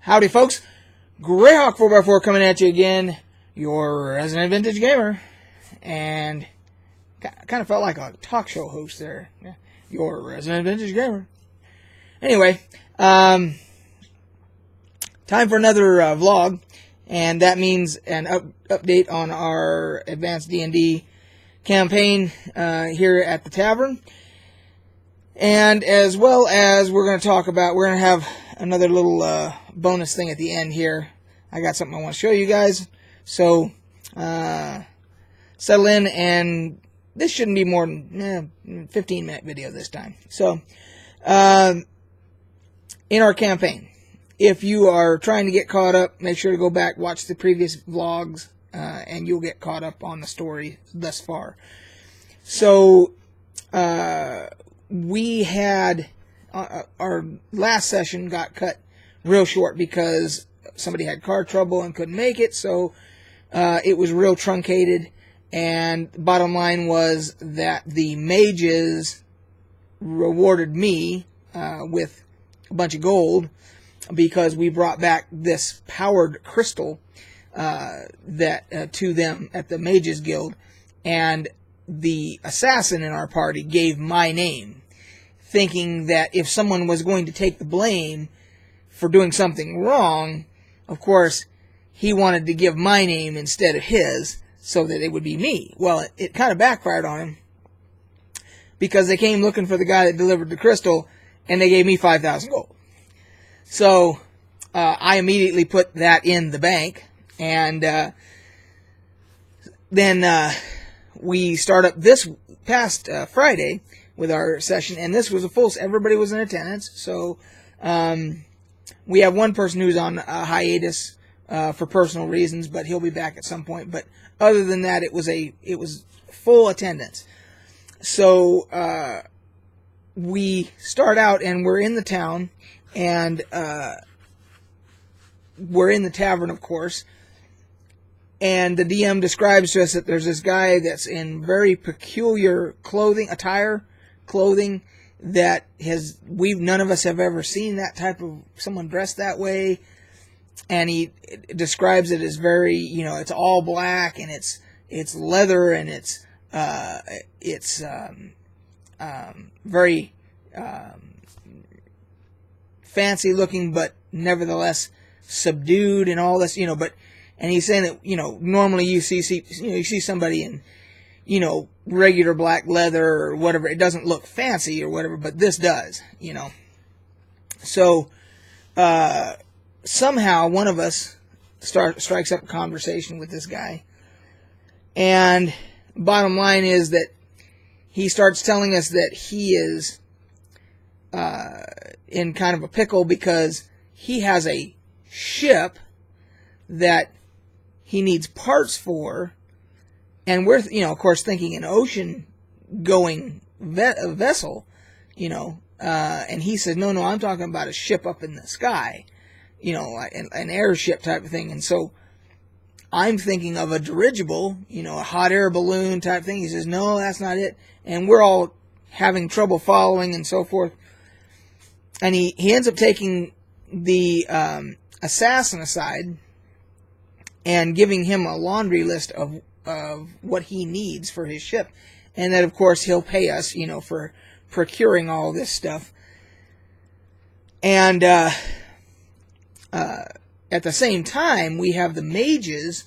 Howdy, folks. Greyhawk 4x4 coming at you again, your resident vintage gamer. And kind of felt like a talk show host there. Yeah. Your resident vintage gamer. Anyway, time for another vlog. And that means an update on our advanced D&D campaign here at the tavern. And as well as we're going to have another little bonus thing at the end here. I got something I want to show you guys. So, settle in, and this shouldn't be more than 15-minute video this time. So, in our campaign, if you are trying to get caught up, make sure to go back, watch the previous vlogs, and you'll get caught up on the story thus far. So, we had our last session got cut real short because somebody had car trouble and couldn't make it, so it was real truncated. And the bottom line was that the mages rewarded me with a bunch of gold because we brought back this powered crystal to them at the Mages Guild, and the assassin in our party gave my name, thinking that if someone was going to take the blame for doing something wrong, of course, he wanted to give my name instead of his, so that it would be me. Well, it kind of backfired on him, because they came looking for the guy that delivered the crystal, and they gave me 5,000 gold. So, I immediately put that in the bank, and then we start up this past Friday with our session, and this was a full, everybody was in attendance. So we have one person who's on hiatus for personal reasons, but he'll be back at some point. But other than that, it was full attendance. So we start out, and we're in the town, and we're in the tavern, of course. And the DM describes to us that there's this guy that's in very peculiar clothing that none of us have ever seen that type of someone dressed that way. And he describes it as very, it's all black, and it's leather, and it's very fancy looking, but nevertheless subdued and all this, and he's saying that, normally you see somebody in, regular black leather or whatever. It doesn't look fancy or whatever, but this does, So, somehow one of us strikes up a conversation with this guy. And bottom line is that he starts telling us that he is in kind of a pickle because he has a ship that he needs parts for, and we're, of course, thinking an ocean-going vessel, and he says, no, I'm talking about a ship up in the sky, an airship type of thing. And so I'm thinking of a dirigible, a hot air balloon type thing. He says, no, that's not it. And we're all having trouble following and so forth. And he ends up taking the assassin aside and giving him a laundry list of what he needs for his ship. And that, of course, he'll pay us, for procuring all this stuff. And at the same time, we have the mages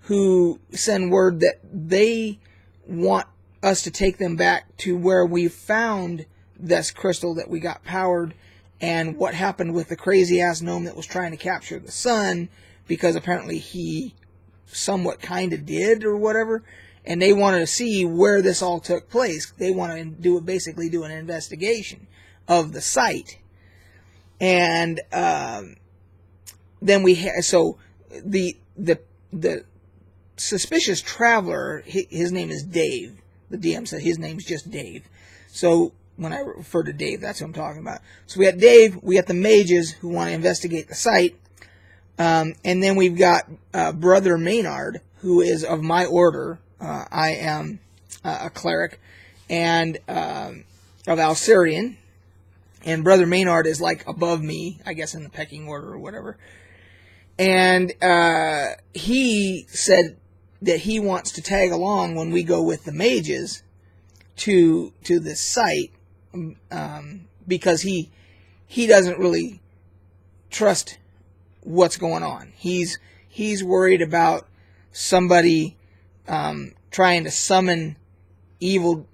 who send word that they want us to take them back to where we found this crystal that we got powered, and what happened with the crazy-ass gnome that was trying to capture the sun, because apparently he somewhat kind of did or whatever, and they wanted to see where this all took place. They want to basically do an investigation of the site. And then so the suspicious traveler, his name is Dave. The DM said his name's just Dave. So when I refer to Dave, that's what I'm talking about. So we got Dave, we got the mages who want to investigate the site, and then we've got Brother Maynard, who is of my order. I am a cleric, and of Alcerian, And Brother Maynard is like above me, I guess, in the pecking order or whatever. And he said that he wants to tag along when we go with the mages to this site, because he doesn't really trust what's going on. He's worried about somebody trying to summon evil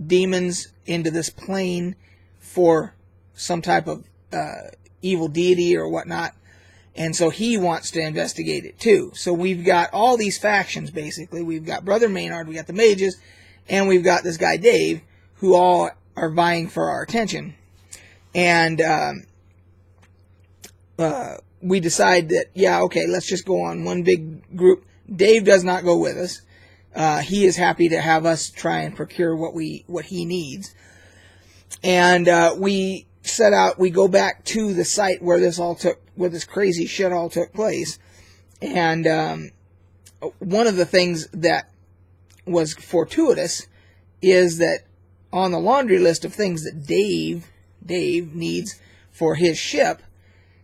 demons into this plane for some type of evil deity or whatnot. And so he wants to investigate it too. So we've got all these factions, basically. We've got Brother Maynard, we got the mages, and we've got this guy Dave, who all are vying for our attention. And we decide that, yeah, okay, let's just go on one big group. Dave does not go with us. He is happy to have us try and procure what he needs. And we set out, we go back to the site where this crazy shit all took place. And one of the things that was fortuitous is that on the laundry list of things that Dave needs for his ship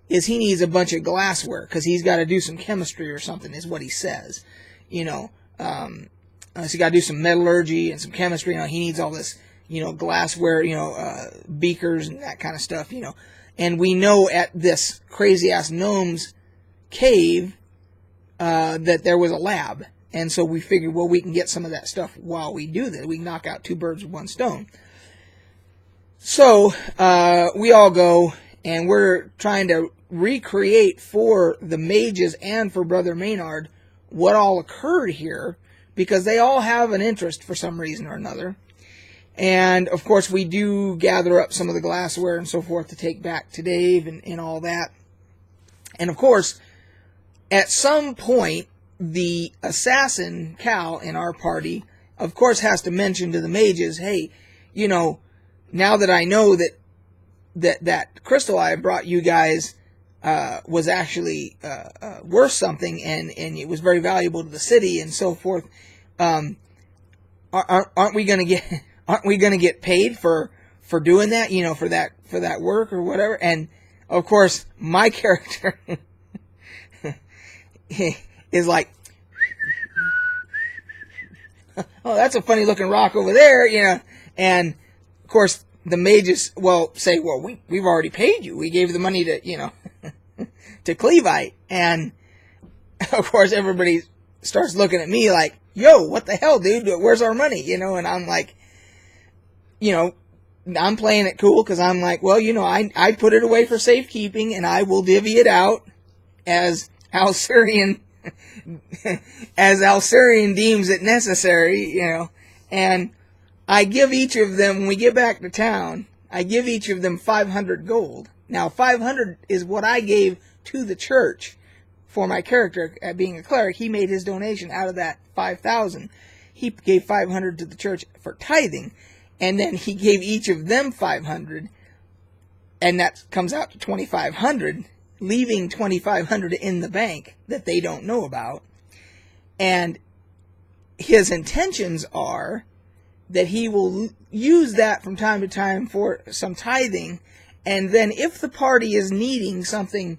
is he needs a bunch of glassware, because he's got to do some chemistry or something, is what he says. So you got to do some metallurgy and some chemistry. He needs all this, glassware, beakers and that kind of stuff, And we know at this crazy-ass gnome's cave that there was a lab. And so we figured, well, we can get some of that stuff while we do that. We can knock out 2 birds with 1 stone. So we all go, and we're trying to recreate for the mages and for Brother Maynard what all occurred here, because they all have an interest for some reason or another. And, of course, we do gather up some of the glassware and so forth to take back to Dave and all that. And, of course, at some point, the assassin, Cal, in our party, of course, has to mention to the mages, hey, now that I know that crystal I brought you guys was actually worth something, and it was very valuable to the city and so forth, aren't we going to get paid for doing that, for that work or whatever? And of course, my character is like, oh, that's a funny looking rock over there, and of course the mages say, well, we've already paid you. We gave the money to, to Clevite. And of course everybody starts looking at me like, yo, what the hell, dude? Where's our money? And I'm like, I'm playing it cool, because I'm like, well, I put it away for safekeeping, and I will divvy it out as Alcerian deems it necessary, and I give each of them, when we get back to town, I give each of them 500 gold. Now, 500 is what I gave to the church for my character being a cleric. He made his donation out of that 5,000. He gave 500 to the church for tithing, and then he gave each of them 500, and that comes out to 2,500, leaving 2,500 in the bank that they don't know about. And his intentions are that he will use that from time to time for some tithing, and then if the party is needing something,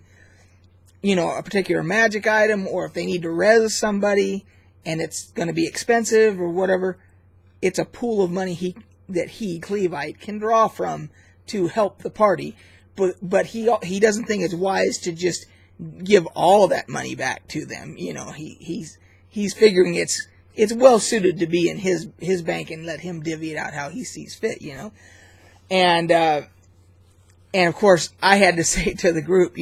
a particular magic item, or if they need to res somebody and it's going to be expensive or whatever, it's a pool of money that Clevite, can draw from to help the party. But he doesn't think it's wise to just give all of that money back to them. He's figuring it's well suited to be in his bank and let him divvy it out how he sees fit, And of course I had to say to the group,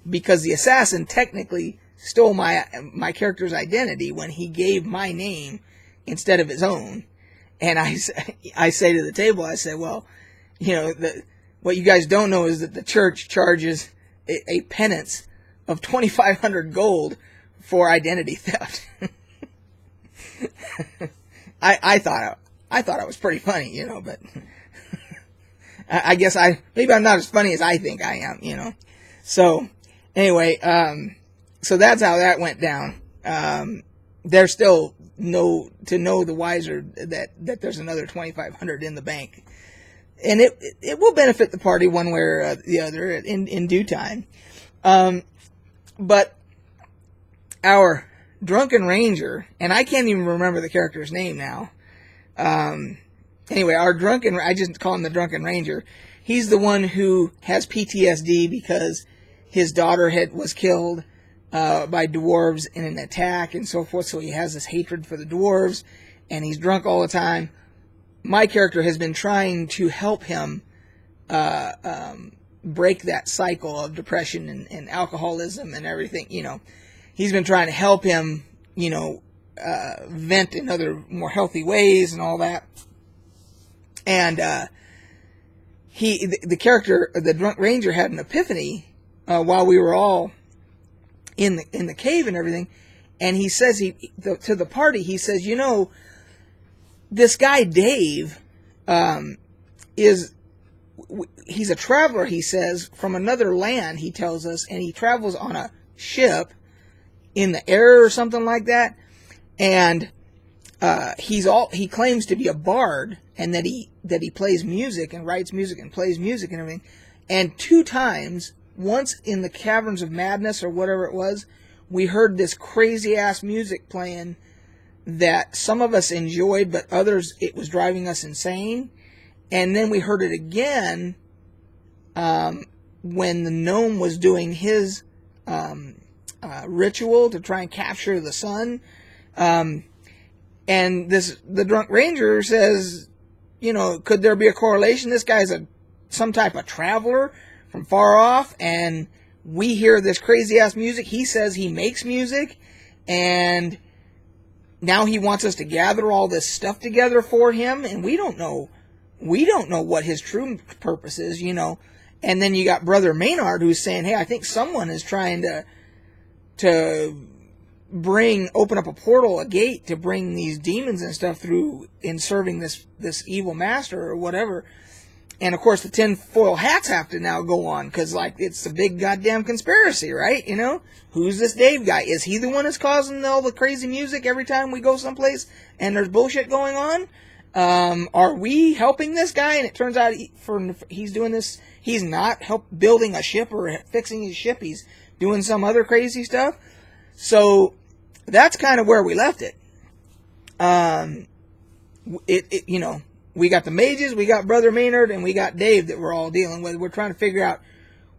because the assassin technically stole my character's identity when he gave my name instead of his own. And I say to the table, I say, well, what you guys don't know is that the church charges a penance of 2,500 gold for identity theft. I thought I was pretty funny, but I guess maybe I'm not as funny as I think I am, So anyway, so that's how that went down. They're still the wiser that there's another 2,500 in the bank. and it will benefit the party one way or the other in due time. But our drunken ranger, and I can't even remember the character's name now. Anyway, I just call him the drunken ranger. He's the one who has PTSD because his daughter was killed by dwarves in an attack and so forth. So he has this hatred for the dwarves, and he's drunk all the time. My character has been trying to help him break that cycle of depression and alcoholism and everything. He's been trying to help him, vent in other more healthy ways and all that. And the character, the drunk ranger, had an epiphany while we were all in the cave and everything. And he says to the party, he says, this guy Dave he's a traveler, he says, from another land, he tells us, and he travels on a ship in the air or something like that. And he claims to be a bard, and that he plays music and writes music and plays music and everything. And 2 times, once in the Caverns of Madness or whatever it was, we heard this crazy ass music playing that some of us enjoyed, but others, it was driving us insane. And then we heard it again when the gnome was doing his ritual to try and capture the sun. And the drunk ranger says, could there be a correlation? This guy's some type of traveler from far off, and we hear this crazy ass music. He says he makes music, and now he wants us to gather all this stuff together for him, and we don't know what his true purpose is, And then you got Brother Maynard, who's saying, hey, I think someone is trying to open up a portal, a gate, to bring these demons and stuff through in serving this evil master or whatever. And of course the tinfoil hats have to now go on, because it's a big goddamn conspiracy, right? Who's this Dave guy? Is he the one that's causing all the crazy music every time we go someplace and there's bullshit going on? Are we helping this guy? And it turns out he's doing this. He's not building a ship or fixing his ship. He's doing some other crazy stuff. So that's kind of where we left it. We got the mages, we got Brother Maynard, and we got Dave that we're all dealing with. We're trying to figure out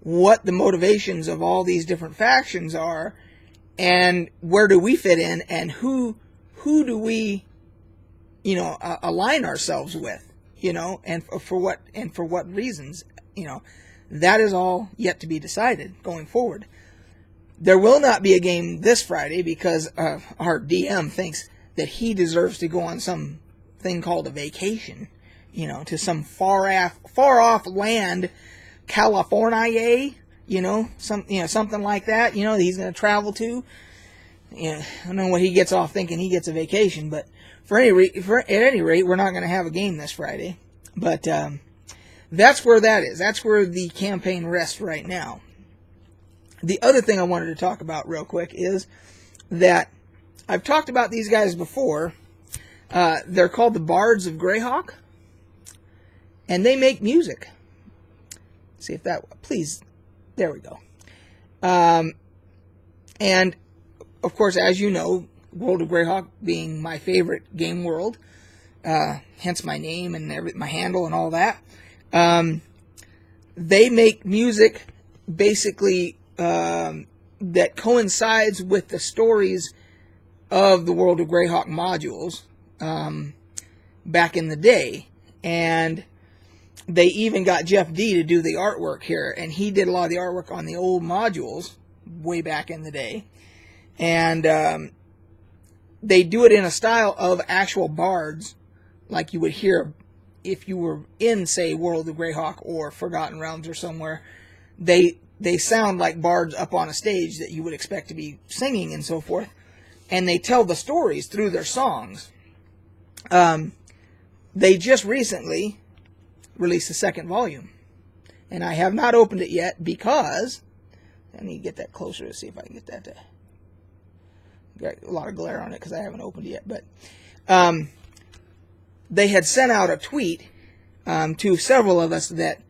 what the motivations of all these different factions are, and where do we fit in, and who do we, align ourselves with, and for what reasons, that is all yet to be decided going forward. There will not be a game this Friday because our DM thinks that he deserves to go on some thing called a vacation, to some far off land, California, something like that, that he's going to travel to. I don't know what he gets off thinking he gets a vacation, but at any rate, we're not going to have a game this Friday. But that's where that is. That's where the campaign rests right now. The other thing I wanted to talk about real quick is that I've talked about these guys before. They're called the Bards of Greyhawk, and they make music. See if please, there we go. And of course, as you know, World of Greyhawk being my favorite game world, hence my name and my handle and all that. They make music basically that coincides with the stories of the World of Greyhawk modules back in the day. And they even got Jeff D to do the artwork here, and he did a lot of the artwork on the old modules way back in the day. And they do it in a style of actual bards, like you would hear if you were in, say, World of Greyhawk or Forgotten Realms or somewhere. They sound like bards up on a stage that you would expect to be singing and so forth. And they tell the stories through their songs. They just recently released the 2nd volume. And I have not opened it yet because I need to get that closer to see if I can get that to got a lot of glare on it because I haven't opened it yet. But they had sent out a tweet to several of us that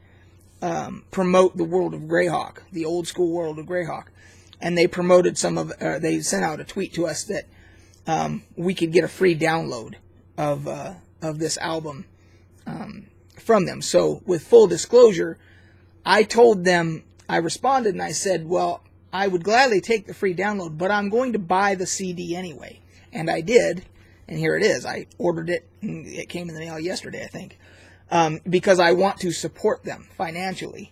promote the world of Greyhawk, the old school world of Greyhawk. And they promoted they sent out a tweet to us that we could get a free download of this album from them. So with full disclosure, I told them, I responded and I said, well, I would gladly take the free download, but I'm going to buy the CD anyway. And I did, and here it is. I ordered it, and it came in the mail yesterday, I think, because I want to support them financially.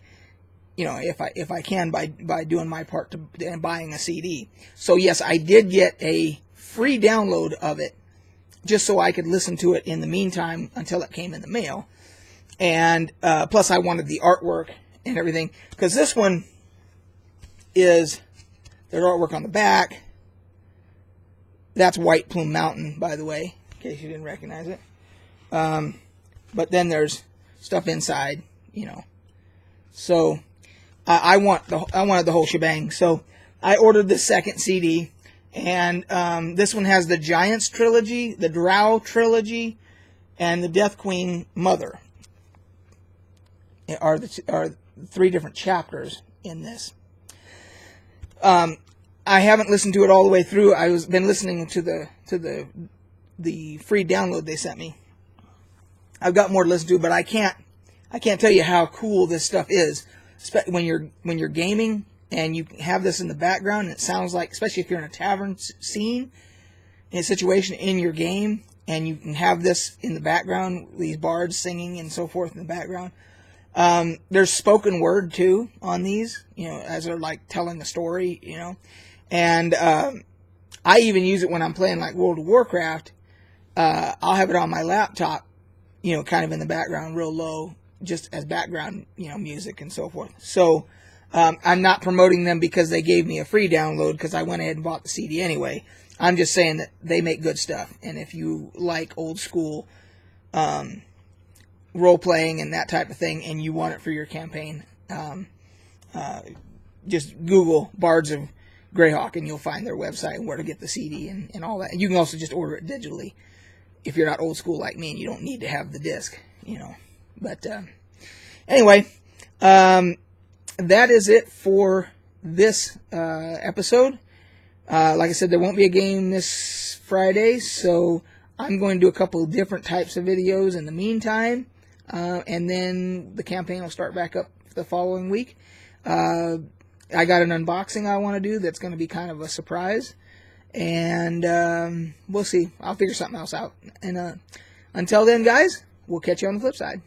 You know, if I can by doing my part and buying a CD. So yes, I did get a free download of it, just so I could listen to it in the meantime until it came in the mail. And plus, I wanted the artwork and everything, because this one is there's artwork on the back. That's White Plume Mountain, by the way, in case you didn't recognize it. But then there's stuff inside, you know. So I wanted the whole shebang. So I ordered the second CD, and this one has the Giants trilogy, the Drow trilogy, and the Death Queen Mother. Are 3 different chapters in this. I haven't listened to it all the way through. Been listening to the free download they sent me. I've got more to listen to, but I can't tell you how cool this stuff is. When you're gaming and you have this in the background, and it sounds like, especially if you're in a tavern scene, in a situation in your game, and you can have this in the background, these bards singing and so forth in the background. There's spoken word too on these, you know, as they're like telling a story, you know. And I even use it when I'm playing like World of Warcraft. I'll have it on my laptop, you know, kind of in the background, real low, just as background, you know, music and so forth. So I'm not promoting them because they gave me a free download, because I went ahead and bought the CD anyway. I'm just saying that they make good stuff, and if you like old school role-playing and that type of thing, and you want it for your campaign, just Google Bards of Greyhawk, and you'll find their website and where to get the CD and all that. And you can also just order it digitally if you're not old school like me, and you don't need to have the disc, you know. But anyway, that is it for this episode. Like I said, there won't be a game this Friday, so I'm going to do a couple of different types of videos in the meantime. And then the campaign will start back up the following week. I got an unboxing I want to do that's going to be kind of a surprise. And we'll see. I'll figure something else out. And until then, guys, we'll catch you on the flip side.